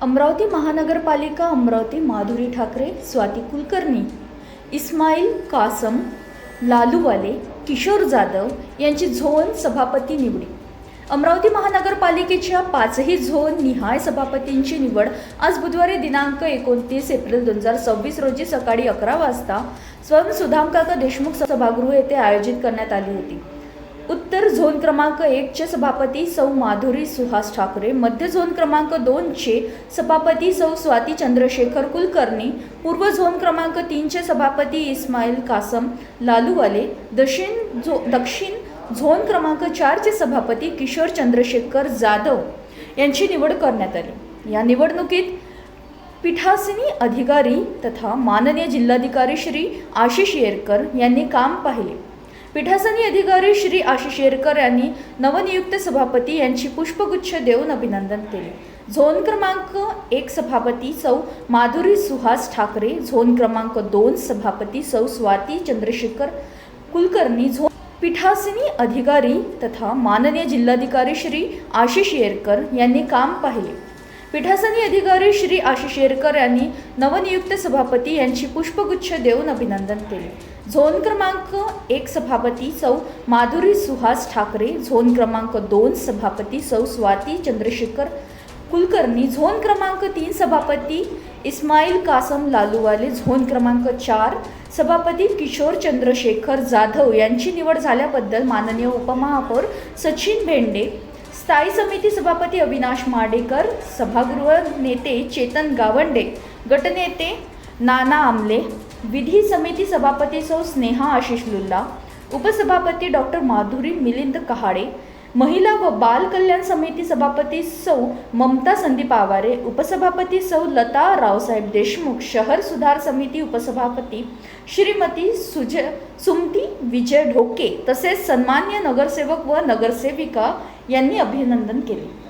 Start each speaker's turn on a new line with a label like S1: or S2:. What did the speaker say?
S1: अमरावती महानगरपालिका, अमरावती माधुरी ठाकरे, स्वाती कुलकर्णी, इस्माईल कासम, लालूवाले, किशोर जाधव यांची झोन सभापती निवडी. अमरावती महानगरपालिकेच्या 5ही झोन निहाय सभापतींची निवड आज बुधवारी दिनांक 29 एप्रिल 2026 रोजी सकाळी 11 वाजता सुधामकाका देशमुख सभागृह येथे आयोजित करण्यात आली होती. उत्तर झोन क्रमांक 1 चे सभापती सौ माधुरी सुहास ठाकरे, मध्य झोन क्रमांक 2 चे सभापती सौ स्वाती चंद्रशेखर कुलकर्णी, पूर्व झोन क्रमांक 3 चे सभापती इस्माईल कासम लालूवाले, दक्षिण झोन क्रमांक 4 चे सभापती किशोर चंद्रशेखर जाधव यांची निवड करण्यात आली. या निवडणुकीत पीठासीन अधिकारी तथा माननीय जिल्हाधिकारी श्री आशिष येरकर यांनी काम पाहिले. पीठासीन अधिकारी श्री आशिष येरकर यांनी नवनियुक्त सभापती यांची पुष्पगुच्छ देऊन अभिनंदन केले. झोन क्रमांक 1 सभापती सौ माधुरी सुहास ठाकरे, झोन क्रमांक 2 सभापती सौ स्वाती चंद्रशेखर कुलकर्णी, झोन पीठासीन अधिकारी तथा माननीय जिल्हाधिकारी श्री आशिष येरकर यांनी काम पाहिले. पीठासीन अधिकारी श्री आशिष येरकर यांनी नवनियुक्त सभापती यांची पुष्पगुच्छ देऊन अभिनंदन केले. झोन क्रमांक 1 सभापती सौ माधुरी सुहास ठाकरे, झोन क्रमांक 2 सभापती सौ स्वाती चंद्रशेखर कुलकर्णी, झोन क्रमांक 3 सभापती इस्माईल कासम लालूवाले, झोन क्रमांक 4 सभापती किशोर चंद्रशेखर जाधव यांची निवड झाल्याबद्दल माननीय उपमहापौर सचिन भेंडे, स्थायी समिती सभापती अविनाश माडेकर, सभागृह नेते चेतन गावंडे, गटनेते नाना आमले, विधी समिती सभापती सौ स्नेहा आशिष लुल्ला, उपसभापती डॉक्टर माधुरी मिलिंद कहाडे, महिला व बाल कल्याण समिती सभापती सौ ममता संदीप आवारे, उपसभापती सौ लता रावसाहेब देशमुख, शहर सुधार समिती उपसभापती श्रीमती सुमती विजय ढोके तसेच सन्मान्य नगरसेवक व नगरसेविका यांनी अभिनंदन केले.